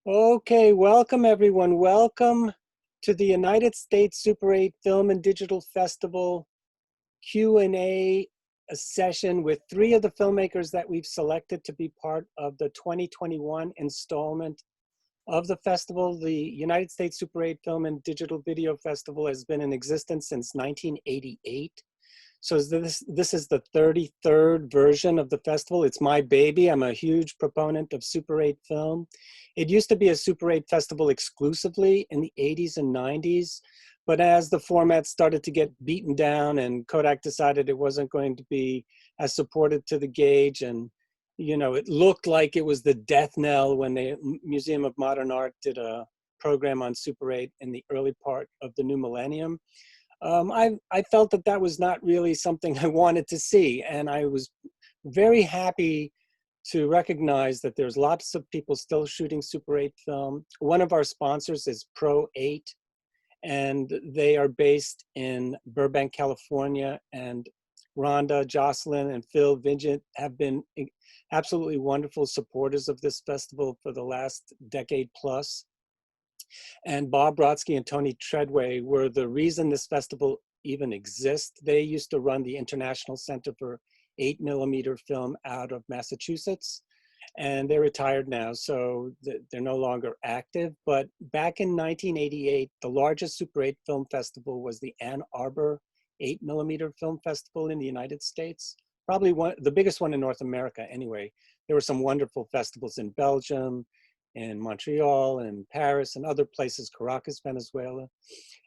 Okay, welcome everyone. Welcome to the United States Super 8 Film and Digital Festival Q&A session with three of the filmmakers that we've selected to be part of the 2021 installment of the festival. The United States Super 8 Film and Digital Video Festival has been in existence since 1988. So this is the 33rd version of the festival. It's my baby. I'm a huge proponent of Super 8 film. It used to be a Super 8 festival exclusively in the 80s and 90s, but as the format started to get beaten down and Kodak decided it wasn't going to be as supportive to the gauge, and it looked like it was the death knell when the Museum of Modern Art did a program on Super 8 in the early part of the new millennium. I felt that that was not really something I wanted to see, and I was very happy to recognize that there's lots of people still shooting Super 8 film. One of our sponsors is Pro 8, and they are based in Burbank, California, and Rhonda, Jocelyn, and Phil Vigent have been absolutely wonderful supporters of this festival for the last decade plus. And Bob Brodsky and Tony Treadway were the reason this festival even exists. They used to run the International Center for 8mm film out of Massachusetts, and they're retired now, so they're no longer active. But back in 1988, the largest Super 8 film festival was the Ann Arbor 8mm Film Festival in the United States. Probably the biggest one in North America anyway. There were some wonderful festivals in Belgium, in Montreal and Paris and other places, Caracas, Venezuela.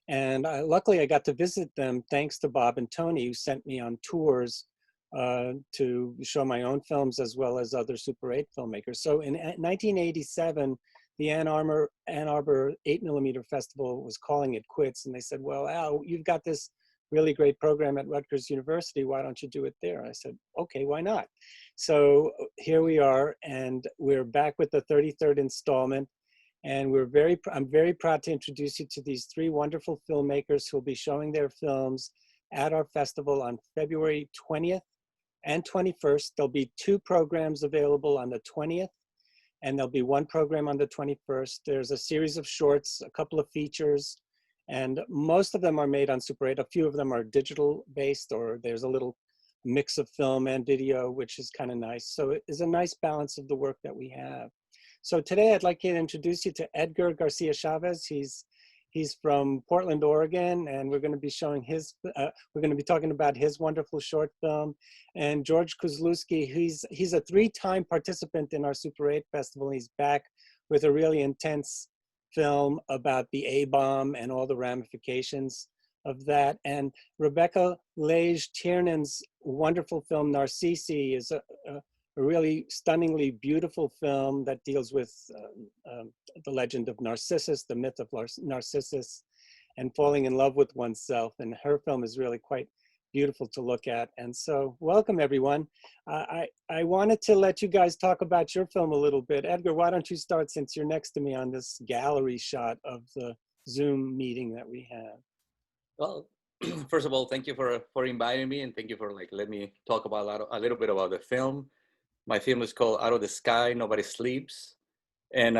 And luckily I got to visit them thanks to Bob and Tony, who sent me on tours to show my own films as well as other Super 8 filmmakers. So in 1987, the Ann Arbor 8mm Festival was calling it quits, and they said, well, Al, you've got this really great program at Rutgers University, why don't you do it there? I said, okay, why not? So here we are, and we're back with the 33rd installment, and I'm very proud to introduce you to these three wonderful filmmakers who will be showing their films at our festival on February 20th and 21st. There'll be two programs available on the 20th, and there'll be one program on the 21st. There's a series of shorts, a couple of features, and most of them are made on Super 8. A few of them are digital based, or there's a little mix of film and video, which is kind of nice. So it is a nice balance of the work that we have. So today I'd like to introduce you to Edgar García Chávez. He's from Portland, Oregon, and we're going to be showing we're going to be talking about his wonderful short film. And Georg Koszulinski, he's a three-time participant in our Super 8 festival. He's back with a really intense film about the A-bomb and all the ramifications of that. And Rebecca Lejić-Tiernan's wonderful film Narcisi is a really stunningly beautiful film that deals with the legend of Narcissus, the myth of Narcissus, and falling in love with oneself. And her film is really quite beautiful to look at. And so welcome everyone. I wanted to let you guys talk about your film a little bit. Edgar, why don't you start, since you're next to me on this gallery shot of the Zoom meeting that we have. Well, first of all, thank you for inviting me, and thank you for letting me talk about a little bit about the film. My film is called Out of the Sky, Nobody Sleeps. And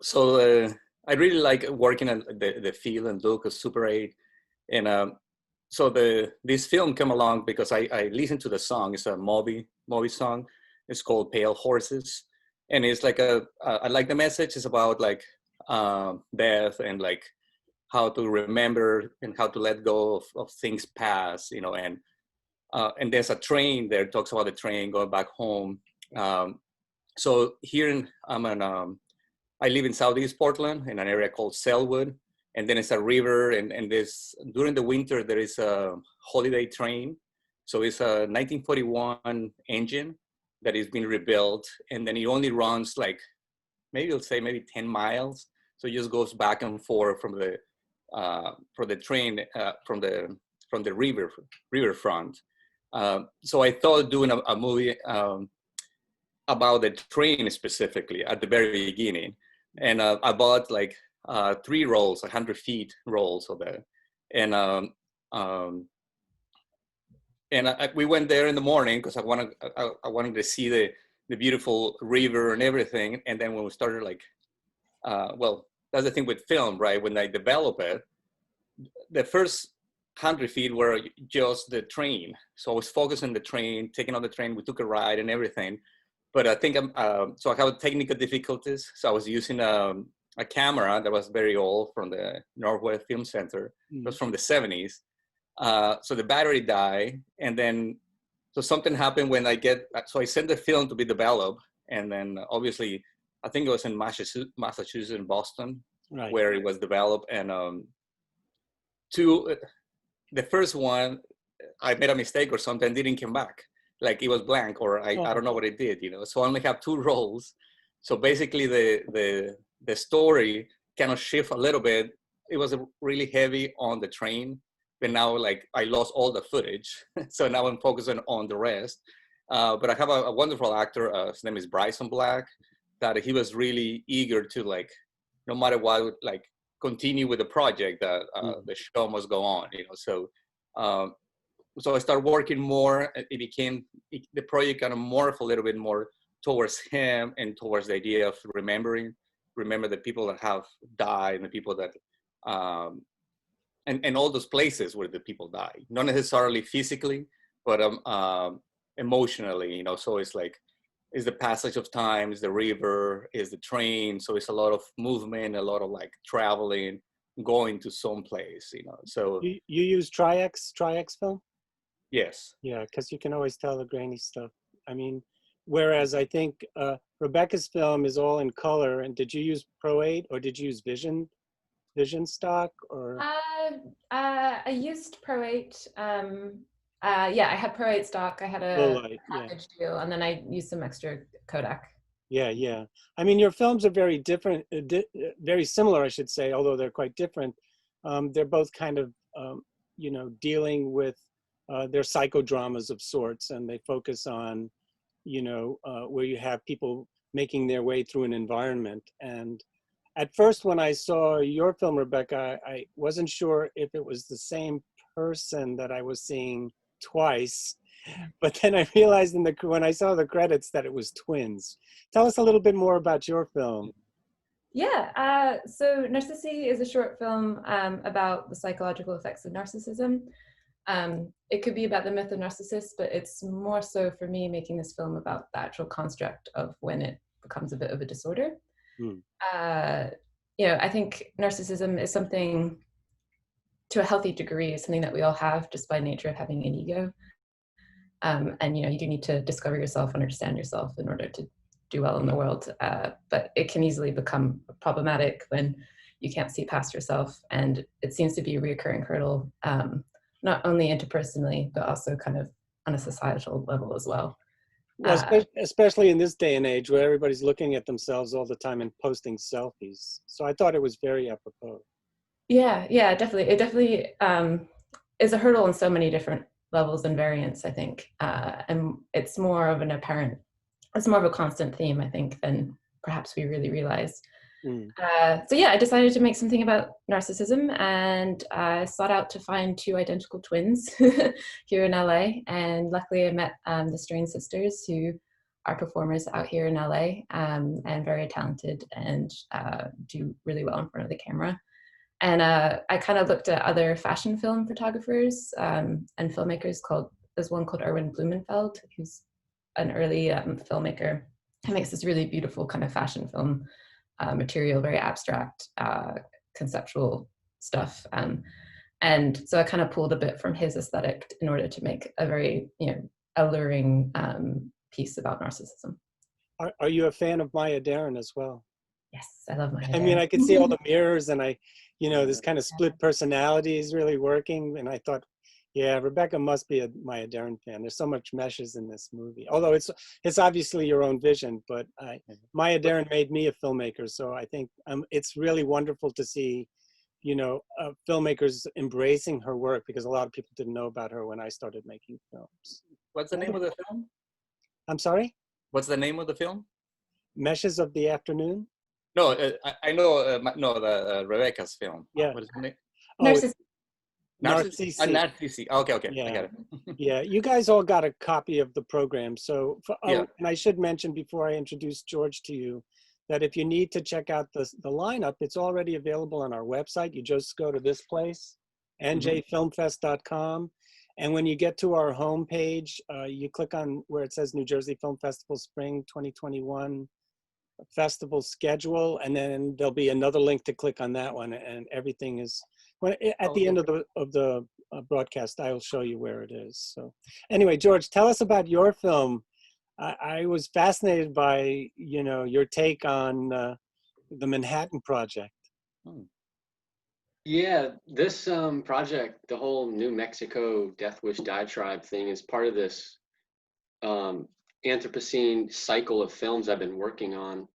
so I really like working on the feel and look of Super 8. And so this film came along because I listened to the song. It's a Moby song. It's called Pale Horses. And it's like I like the message. It's about death and how to remember and how to let go of things past, and there's a train there, talks about the train going back home. So here I live in Southeast Portland in an area called Selwood, and then it's a river, and during the winter there is a holiday train. So it's a 1941 engine that is being rebuilt, and then it only runs maybe 10 miles. So it just goes back and forth from the train from the riverfront. So I thought doing a movie about the train specifically at the very beginning. And I bought 3 rolls, 100 feet rolls of that. And we went there in the morning because I wanted to see the beautiful river and everything. And then when we started well, that's the thing with film, right? When I develop it, the first 100 feet were just the train. So I was focused on the train, taking on the train. We took a ride and everything. But I think so I have technical difficulties. So I was using a camera that was very old from the Northwest Film Center. It was from the 70s. So the battery died. And then, so something happened when so I sent the film to be developed. And then obviously, I think it was in Massachusetts and Boston, right, where it was developed. And the first one, I made a mistake or something, didn't come back. Like it was blank, or I don't know what it did, you know. So I only have 2 rolls. So basically the story kind of shift a little bit. It was really heavy on the train, but now like I lost all the footage. So now I'm focusing on the rest. But I have a wonderful actor, his name is Bryson Black, that he was really eager to like, no matter what, like continue with the project, that the show must go on, you know. So so I started working more. The project kind of morphed a little bit more towards him and towards the idea of remember the people that have died and the people that and all those places where the people die, not necessarily physically, but emotionally, you know. So it's like, it's the passage of time, it's the river, it's the train. So it's a lot of movement, a lot of like traveling, going to some place, you know. So you use Tri-X film? Yes. Yeah, because you can always tell the grainy stuff. I mean, whereas I think Rebecca's film is all in color. And did you use Pro 8 or did you use Vision stock or? I used Pro 8. Yeah, I had Pro 8 stock. I had a package deal, and then I used some extra Kodak. Yeah. I mean, your films are very different, very similar, I should say, although they're quite different. They're both kind of, you know, dealing with they're psychodramas of sorts, and they focus on, you know, where you have people making their way through an environment. And at first, when I saw your film, Rebecca, I wasn't sure if it was the same person that I was seeing twice, but then I realized when I saw the credits that it was twins. Tell us a little bit more about your film. Yeah, so Narcisi is a short film about the psychological effects of narcissism. It could be about the myth of Narcissus, but it's more so for me making this film about the actual construct of when it becomes a bit of a disorder. You know, I think narcissism is something, to a healthy degree, is something that we all have just by nature of having an ego. And, you know, you do need to discover yourself, understand yourself in order to do well in the world. But it can easily become problematic when you can't see past yourself. And it seems to be a reoccurring hurdle, not only interpersonally, but also kind of on a societal level as well. Well, especially in this day and age where everybody's looking at themselves all the time and posting selfies. So I thought it was very apropos. Yeah, definitely. It definitely is a hurdle on so many different levels and variants, I think. And it's more of a constant theme, I think, than perhaps we really realize. So yeah, I decided to make something about narcissism, and I sought out to find 2 identical twins here in LA. And luckily I met the Strain sisters, who are performers out here in LA, and very talented, and do really well in front of the camera. And I kind of looked at other fashion film photographers and filmmakers. There's one called Erwin Blumenfeld, who's an early filmmaker who makes this really beautiful kind of fashion film material, very abstract, conceptual stuff. And so I kind of pulled a bit from his aesthetic in order to make a very, you know, alluring piece about narcissism. Are you a fan of Maya Deren as well? Yes, I love Maya Deren. I mean, I could see all the mirrors, and you know, this kind of split personality is really working. And I thought, yeah, Rebecca must be a Maya Deren fan. There's so much meshes in this movie. Although it's obviously your own vision, but Maya Deren made me a filmmaker. So I think it's really wonderful to see, you know, filmmakers embracing her work, because a lot of people didn't know about her when I started making films. What's the name of the film? I'm sorry? What's the name of the film? Meshes of the Afternoon? No, I know, Rebecca's film. Yeah. What is the name? Narcisi. Narcisi. Narcisi. Okay, Yeah. I got it. Yeah, you guys all got a copy of the program. So, and I should mention before I introduce George to you, that if you need to check out the lineup, it's already available on our website. You just go to this place, njfilmfest.com. And when you get to our homepage, you click on where it says New Jersey Film Festival Spring 2021 festival schedule, and then there'll be another link to click on that one, and everything is, at the end of the broadcast, I'll show you where it is. So anyway, George, tell us about your film. I was fascinated by, you know, your take on the Manhattan Project. Yeah, this project, the whole New Mexico Death Wish Diatribe thing, is part of this Anthropocene cycle of films I've been working on.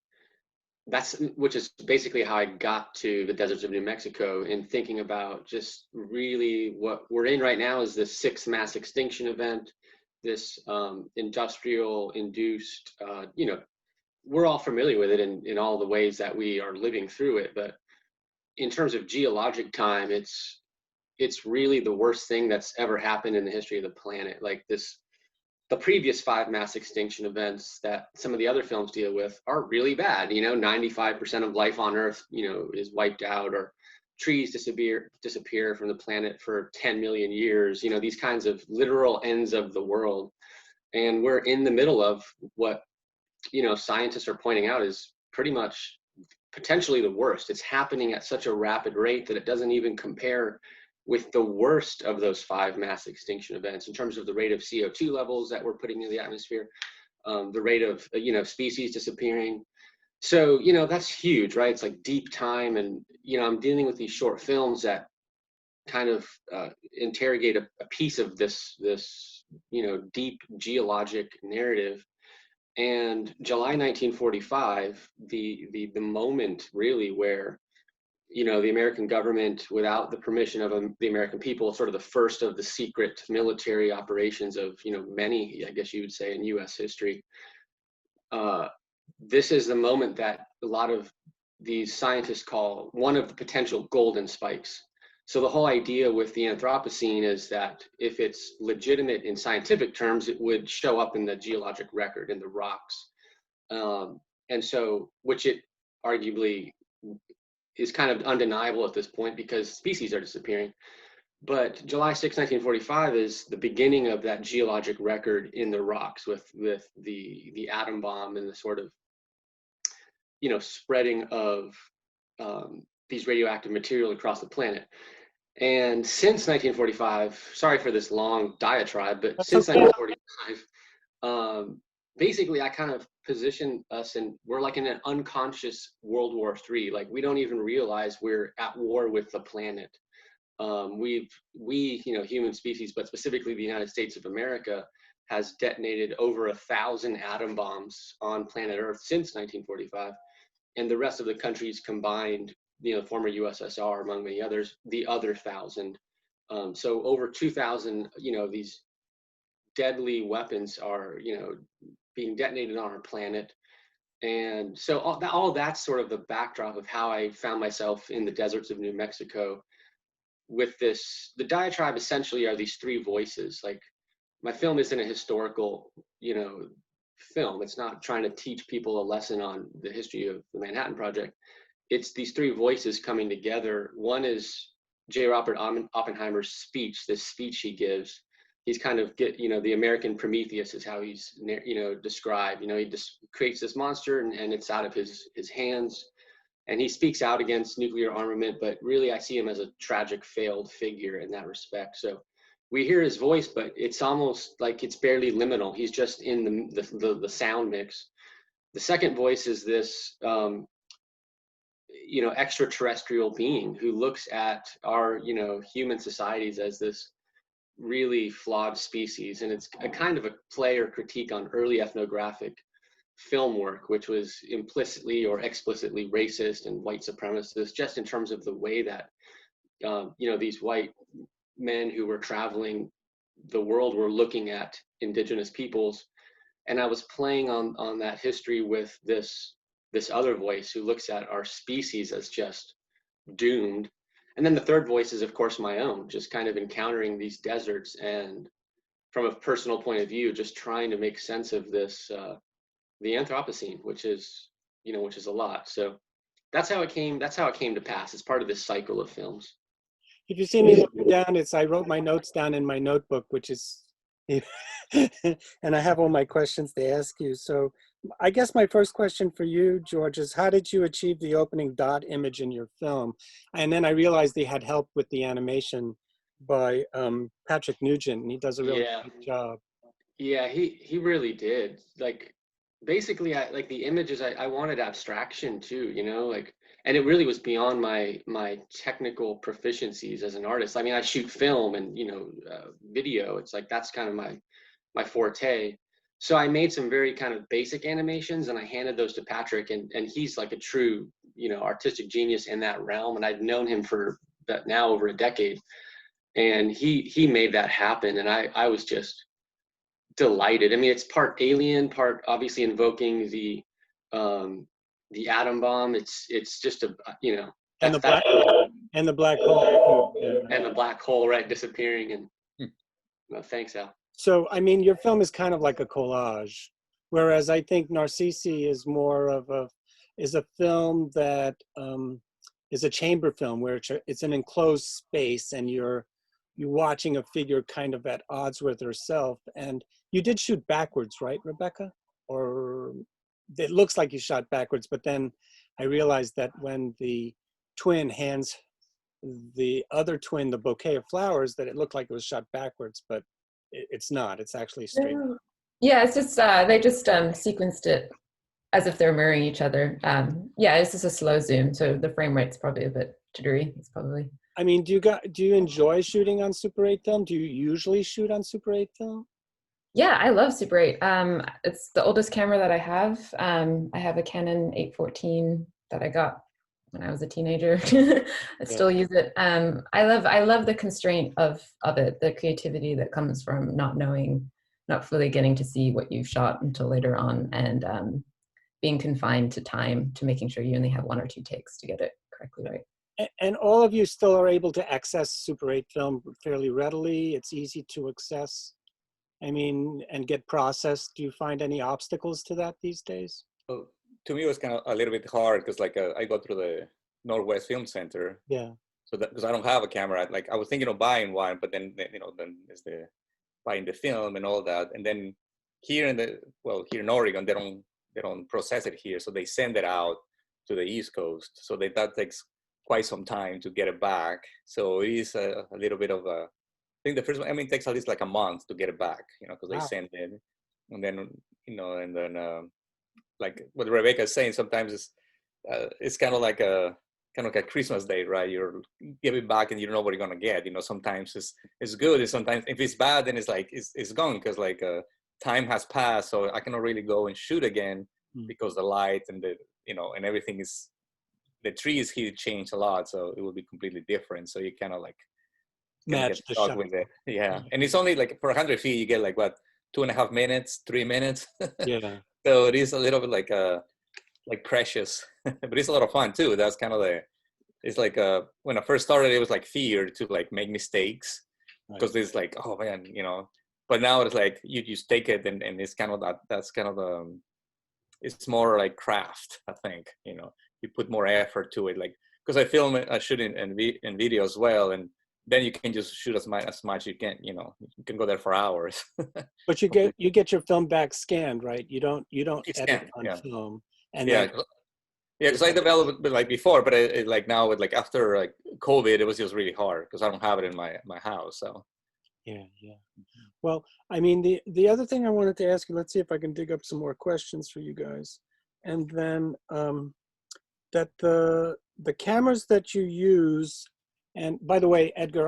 Which is basically how I got to the deserts of New Mexico, in thinking about just really what we're in right now is this sixth mass extinction event, this industrial induced, you know, we're all familiar with it in all the ways that we are living through it. But in terms of geologic time, it's really the worst thing that's ever happened in the history of the planet. Like the previous 5 mass extinction events that some of the other films deal with are really bad. You know, 95% of life on Earth, you know, is wiped out, or trees disappear from the planet for 10 million years. You know, these kinds of literal ends of the world. And we're in the middle of what, you know, scientists are pointing out is pretty much potentially the worst. It's happening at such a rapid rate that it doesn't even compare with the worst of those 5 mass extinction events in terms of the rate of CO2 levels that we're putting into the atmosphere, the rate of, you know, species disappearing. So, you know, that's huge, right? It's like deep time. And, you know, I'm dealing with these short films that kind of interrogate a piece of this, you know, deep geologic narrative. And July 1945, the moment really where, you know, the American government, without the permission of the American people, sort of the first of the secret military operations of, you know, many, I guess you would say, in US history. This is the moment that a lot of these scientists call one of the potential golden spikes. So the whole idea with the Anthropocene is that if it's legitimate in scientific terms, it would show up in the geologic record, in the rocks. And so, which it arguably is kind of undeniable at this point because species are disappearing. But July 6, 1945 is the beginning of that geologic record in the rocks with the atom bomb and the sort of, you know, spreading of these radioactive material across the planet. And since 1945, sorry for this long diatribe, but since 1945, basically I kind of position us, and we're like in an unconscious World War III. Like we don't even realize we're at war with the planet. We, you know, human species, but specifically the United States of America, has detonated over 1,000 atom bombs on planet Earth since 1945. And the rest of the countries combined, you know, former USSR, among many others, the other 1,000. So over 2,000, you know, these deadly weapons are, you know, being detonated on our planet. And so all that's sort of the backdrop of how I found myself in the deserts of New Mexico with this. The diatribe essentially are these 3 voices. Like my film isn't a historical, you know, film. It's not trying to teach people a lesson on the history of the Manhattan Project. It's these 3 voices coming together. One is J. Robert Oppenheimer's speech, this speech he gives. He's kind of, you know, the American Prometheus is how he's, you know, described. You know, he just creates this monster and it's out of his hands. And he speaks out against nuclear armament, but really I see him as a tragic failed figure in that respect. So we hear his voice, but it's almost like it's barely liminal. He's just in the sound mix. The second voice is this, you know, extraterrestrial being who looks at our, you know, human societies as this really flawed species. And it's a kind of a play or critique on early ethnographic film work, which was implicitly or explicitly racist and white supremacist, just in terms of the way that, you know, these white men who were traveling the world were looking at indigenous peoples. And I was playing on that history with this other voice who looks at our species as just doomed. And then the third voice is, of course, my own, just kind of encountering these deserts and from a personal point of view, just trying to make sense of this, the Anthropocene, which is you know, which is a lot. So that's how it came to pass. It's part of this cycle of films. If you see me looking down, I wrote my notes down in my notebook, which is, and I have all my questions to ask you. So I guess my first question for you, George, is how did you achieve the opening dot image in your film? And then I realized they had help with the animation by Patrick Nugent, and he does a really good job. Yeah, he really did. Like, basically, like the images, I wanted abstraction too, you know, like, and it really was beyond my technical proficiencies as an artist. I mean, I shoot film and, you know, video. It's like that's kind of my forte. So I made some very kind of basic animations, and I handed those to Patrick, and he's like a true, you know, artistic genius in that realm. And I'd known him for that now over a decade, and he made that happen, and I was just delighted. I mean, it's part Alien, part obviously invoking the atom bomb. It's just a, you know, And the black hole. And the black hole, right, disappearing. And well, thanks, Al. So I mean, your film is kind of like a collage, whereas I think Narcisi is more of a film that is a chamber film where it's an enclosed space, and you're watching a figure kind of at odds with herself. And you did shoot backwards, right, Rebecca? Or it looks like you shot backwards, but then I realized that when the twin hands the other twin the bouquet of flowers, that it looked like it was shot backwards, but it's not. It's actually straight. Yeah, it's just, they just sequenced it as if they're mirroring each other. Yeah, it's just a slow zoom, so the frame rate's probably a bit jittery. It's probably. I mean, do you enjoy shooting on Super 8 film? Do you usually shoot on Super 8 film? Yeah, I love Super 8. It's the oldest camera that I have. I have a Canon 814 that I got when I was a teenager. I still use it. I love the constraint of it, the creativity that comes from not fully getting to see what you've shot until later on, and being confined to time, to making sure you only have 1 or 2 takes to get it correctly right. And all of you still are able to access Super 8 film fairly readily. It's easy to access, I mean, and get processed. Do you find any obstacles to that these days? Well, to me, it was kind of a little bit hard because, like, I go through the Northwest Film Center. Yeah. So that, because I don't have a camera, like I was thinking of buying one, but then then there's the buying the film and all that, and then here in Oregon, they don't process it here, so they send it out to the East Coast. So that takes quite some time to get it back. So it is a little bit of a. I think the first one, I mean, it takes at least like a month to get it back, because they send it, and then and then like what Rebecca is saying, sometimes it's kind of like a Christmas day, right? You're give it back and you don't know what you're gonna get. Sometimes it's good, and sometimes if it's bad, then it's like it's gone because like time has passed, so I cannot really go and shoot again because the light and the and everything is, the trees here changed a lot, so it will be completely different. So you kind of like match the shot with it. Yeah, and it's only like for 100 feet you get like what, 2.5 minutes, 3 minutes. Yeah. So it is a little bit like precious, but it's a lot of fun too. That's kind of it's like when I first started, it was like fear to like make mistakes because it's like, oh man, but now it's like you just take it and it's kind of that's kind of it's more like craft, I think. You put more effort to it, like because I shoot in video as well, and then you can just shoot as much you can. You can go there for hours. But you get your film back scanned, right? You don't edit on film. And because I developed it like before, but it like now with like after like COVID, it was just really hard because I don't have it in my house. So yeah. Well, I mean, the other thing I wanted to ask you, let's see if I can dig up some more questions for you guys, and then that the cameras that you use. And by the way, Edgar,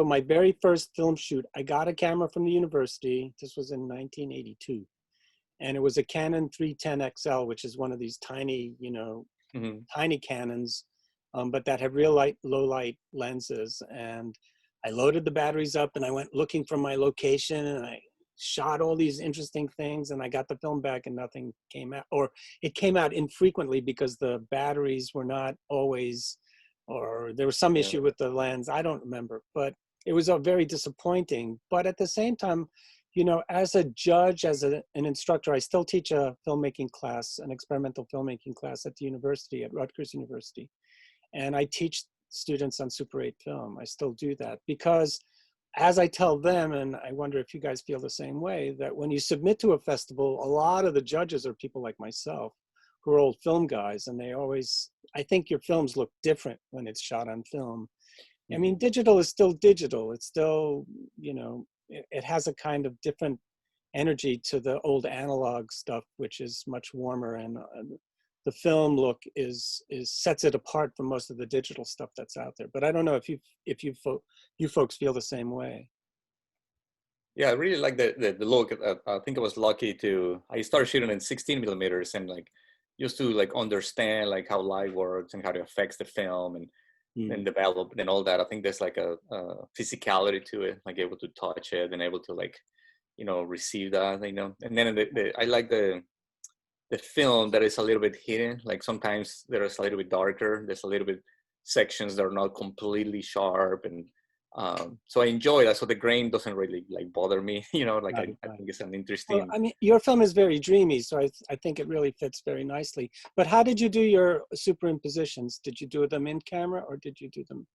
my very first film shoot, I got a camera from the university. This was in 1982. And it was a Canon 310 XL, which is one of these tiny, tiny Canons, but that have real light, low light lenses. And I loaded the batteries up and I went looking for my location and I shot all these interesting things, and I got the film back and nothing came out, or it came out infrequently because the batteries were not always, or there was some issue with the lens. I don't remember, but it was very disappointing. But at the same time, you know, as a judge, as an instructor, I still teach a filmmaking class, an experimental filmmaking class at the university, at Rutgers University. And I teach students on Super 8 film. I still do that because as I tell them, and I wonder if you guys feel the same way, that when you submit to a festival, a lot of the judges are people like myself who are old film guys, and they always, I think your films look different when it's shot on film. I mean, digital is still digital. It's still, you know, it has a kind of different energy to the old analog stuff, which is much warmer, and the film look sets it apart from most of the digital stuff that's out there. But I don't know if you folks feel the same way. Yeah, I really like the look. I think I was lucky I started shooting in 16 millimeters and like used to like understand like how light works and how it affects the film and develop and all that. I think there's like a physicality to it, like able to touch it and able to like, you know, receive that, you know. And then I like the film that is a little bit hidden. Like sometimes there's a little bit darker. There's a little bit sections that are not completely sharp, and so I enjoy that. So the grain doesn't really like bother me, you know. Like Right, I right. think it's an interesting. Well, I mean, your film is very dreamy, so I think it really fits very nicely. But how did you do your superimpositions? Did you do them in camera or did you do them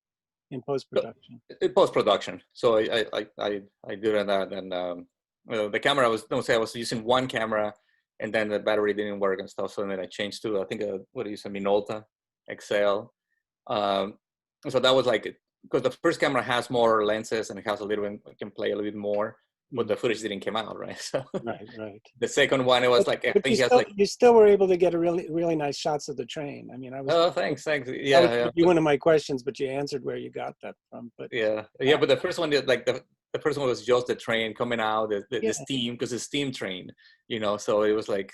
in post-production? In post-production. So I do that, and well, the camera I was using one camera, and then the battery didn't work and stuff. So then I changed to, I think, what do you say, Minolta XL. So that was like, because the first camera has more lenses and it has a little bit, can play a little bit more, but the footage didn't come out, right? So Right. the second one, it was like, I think you still were able to get a really nice shots of the train. I mean, I was. Oh, thanks. Yeah, that was one of my questions, but you answered where you got that from. But yeah. But the first one, like the first one was just the train coming out, the steam, because it's steam train, you know. So it was like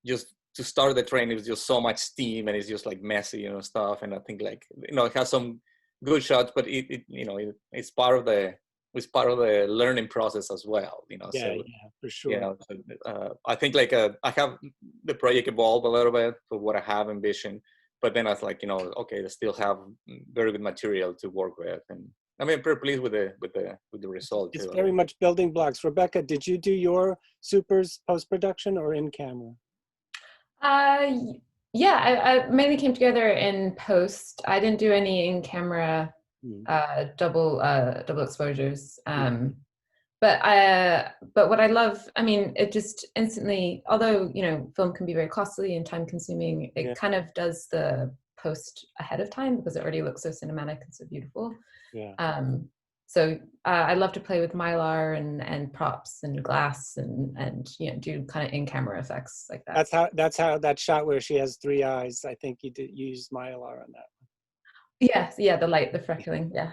just to start the train, it was just so much steam, and it's just like messy, you know, stuff. And I think like, you know, it has some good shots, but it you know, it's part of the learning process as well, you know. Yeah, so, for sure. You know, I think like I have the project evolved a little bit for what I have envisioned, but then I was like, you know, okay, I still have very good material to work with, and I mean, I'm pretty pleased with the result. It's too. very much building blocks. Rebecca, did you do your supers post-production or in camera? Yeah, I mainly came together in post. I didn't do any in camera double exposures. But what I love, I mean, it just instantly, although, you know, film can be very costly and time consuming, it kind of does the post ahead of time because it already looks so cinematic and so beautiful. Yeah. So I love to play with Mylar and props and glass and you know, do kind of in-camera effects like that. That's how that shot where she has 3 eyes, I think you used Mylar on that. Yes, yeah, the light, the freckling, yeah.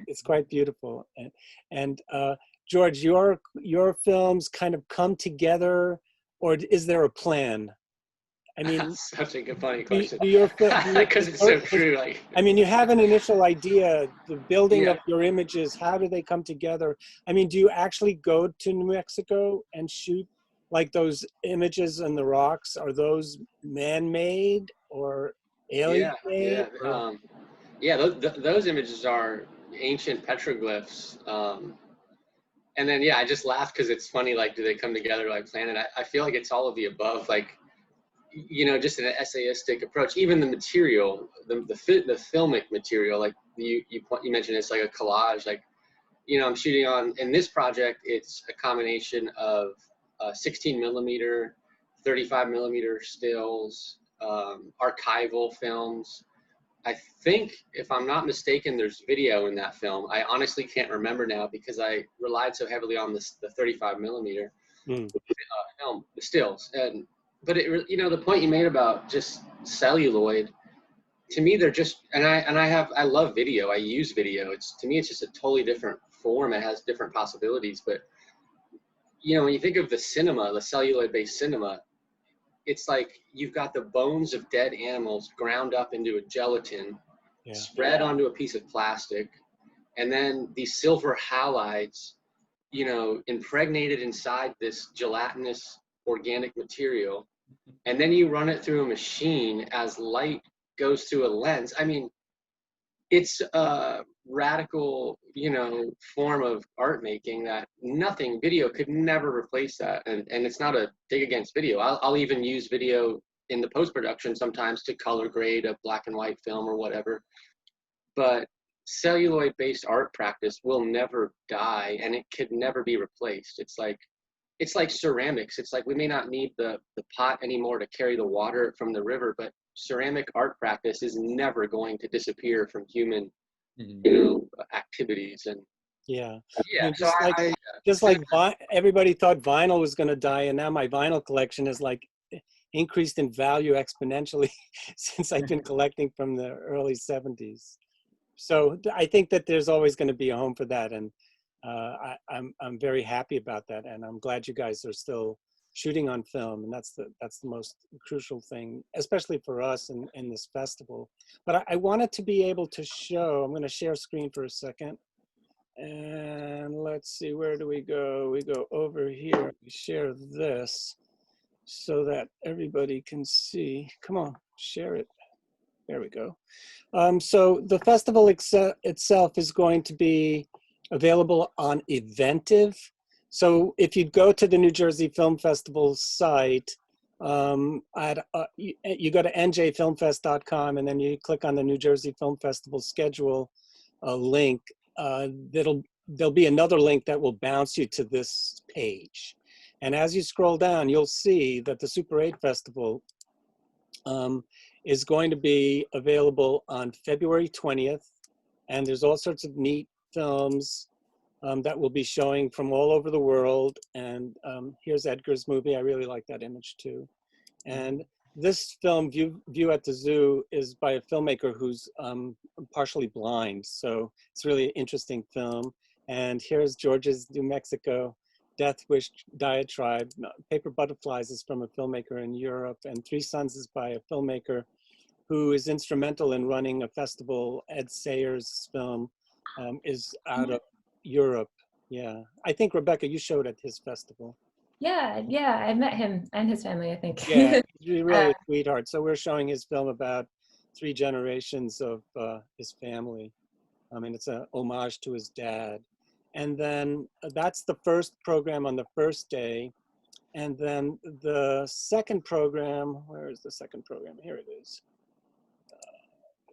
It's quite beautiful. And Georg, your films kind of come together, or is there a plan? I mean, that's such a good funny question. Because it's so true. Like, I mean, you have an initial idea, the building of your images. How do they come together? I mean, do you actually go to New Mexico and shoot like those images in the rocks? Are those man-made or alien-made? Those images are ancient petroglyphs. And then, I just laugh because it's funny, like, do they come together like planet? I feel like it's all of the above, like, you know, just an essayistic approach. Even the material, the filmic material, like you mentioned, it's like a collage. Like, you know, I'm shooting on, in this project, it's a combination of 16 millimeter, 35 millimeter stills, archival films. I think, if I'm not mistaken, there's video in that film. I honestly can't remember now because I relied so heavily on the 35 millimeter film, the stills. But it, you know, the point you made about just celluloid, to me, they're just, I love video. I use video. To me, it's just a totally different form. It has different possibilities. But, you know, when you think of the cinema, the celluloid-based cinema, it's like you've got the bones of dead animals ground up into a gelatin, spread onto a piece of plastic, and then these silver halides, you know, impregnated inside this gelatinous organic material, and then you run it through a machine as light goes through a lens. I mean, it's radical, you know, form of art making that video could never replace that. And it's not a dig against video. I'll even use video in the post-production sometimes to color grade a black and white film or whatever. But celluloid-based art practice will never die, and it could never be replaced. It's like ceramics. It's like we may not need the pot anymore to carry the water from the river, but ceramic art practice is never going to disappear from human, you know, activities. And yeah, yeah, I mean, just like everybody thought vinyl was going to die, and now my vinyl collection is like increased in value exponentially since I've been collecting from the early 70s. So I think that there's always going to be a home for that, and I'm very happy about that, and I'm glad you guys are still shooting on film, and that's the most crucial thing, especially for us in this festival. But I wanted to be able to show. I'm going to share screen for a second, and let's see, where do we go? We go over here. We share this so that everybody can see. Come on, share it. There we go. So the festival itself is going to be available on Eventive. So if you go to the New Jersey Film Festival site, you go to njfilmfest.com, and then you click on the New Jersey Film Festival schedule link. There'll be another link that will bounce you to this page. And as you scroll down, you'll see that the Super 8 Festival is going to be available on February 20th. And there's all sorts of neat films that will be showing from all over the world. And here's Edgar's movie. I really like that image too. And this film, View at the Zoo, is by a filmmaker who's partially blind. So it's really an interesting film. And here's George's New Mexico, Death Wish Diatribe. Paper Butterflies is from a filmmaker in Europe, and Three Sons is by a filmmaker who is instrumental in running a festival. Ed Sayers' film is out of Europe. Yeah, I think, Rebecca, you showed at his festival. Yeah, I met him and his family, I think. Yeah, he's really a sweetheart. So we're showing his film about 3 generations of his family. I mean, it's an homage to his dad. And then that's the first program on the first day. And then the second program, where is the second program? Here it is.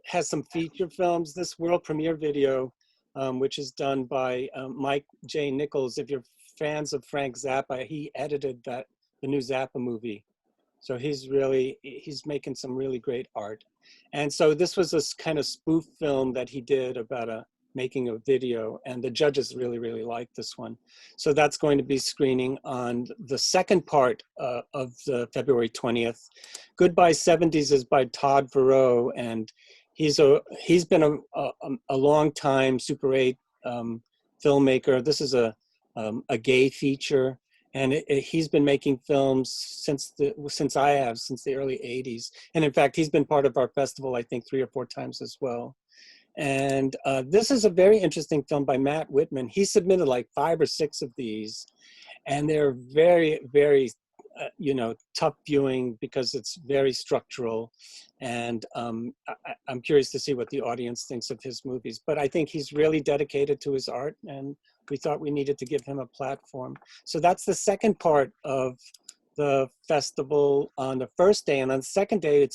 Has some feature films. This world premiere video, which is done by Mike J. Nichols. If you're fans of Frank Zappa, he edited the new Zappa movie. So he's making some really great art. And so this was this kind of spoof film that he did about making a video, and the judges really, really liked this one. So that's going to be screening on the second part of the February 20th. Goodbye 70s is by Todd Verreau, and he's been a long time Super 8 filmmaker. This is a gay feature, and he's been making films since the early 80s. And in fact, he's been part of our festival, I think, 3 or 4 times as well. And this is a very interesting film by Matt Whitman. He submitted like 5 or 6 of these, and they're very, very, tough viewing because it's very structural. And I'm curious to see what the audience thinks of his movies. But I think he's really dedicated to his art, and we thought we needed to give him a platform. So that's the second part of the festival on the first day. And on the second day,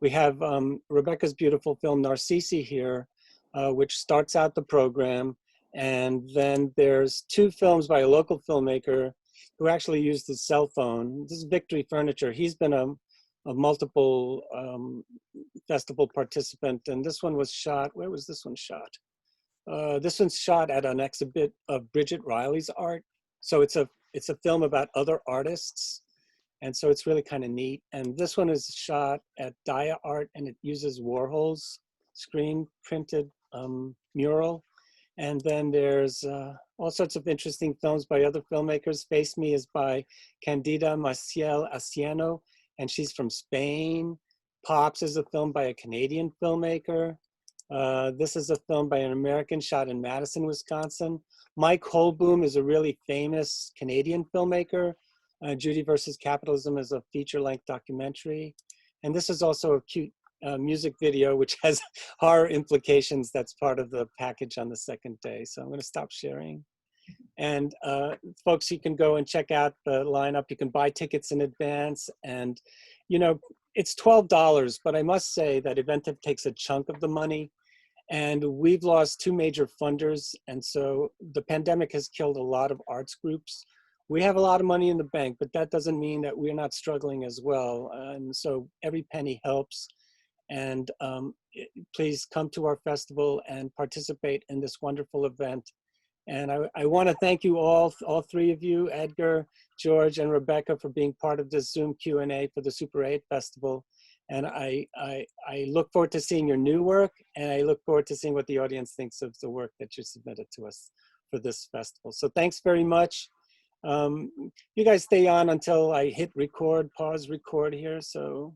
we have Rebecca's beautiful film Narcisi here, which starts out the program. And then there's 2 films by a local filmmaker who actually used his cell phone. This is Victory Furniture. He's been a multiple festival participant, and this one was shot, where was this one shot? This one's shot at an exhibit of Bridget Riley's art. So it's a film about other artists. And so it's really kind of neat. And this one is shot at Dia Art, and it uses Warhol's screen printed mural. And then there's all sorts of interesting films by other filmmakers. Face Me is by Candida Maciel Asieno, and she's from Spain. Pops is a film by a Canadian filmmaker. This is a film by an American shot in Madison, Wisconsin. Mike Holboom is a really famous Canadian filmmaker. Judy versus Capitalism is a feature-length documentary. And this is also a cute music video, which has horror implications. That's part of the package on the second day. So I'm going to stop sharing. And folks, you can go and check out the lineup. You can buy tickets in advance. And, you know, it's $12, but I must say that Eventive takes a chunk of the money. And we've lost 2 major funders. And so the pandemic has killed a lot of arts groups. We have a lot of money in the bank, but that doesn't mean that we're not struggling as well. And so every penny helps. And please come to our festival and participate in this wonderful event. And I want to thank you all 3 of you, Edgar, George, and Rebecca, for being part of this Zoom Q&A for the Super 8 Festival. And I look forward to seeing your new work, and I look forward to seeing what the audience thinks of the work that you submitted to us for this festival. So thanks very much. You guys stay on until I hit record, pause record here. So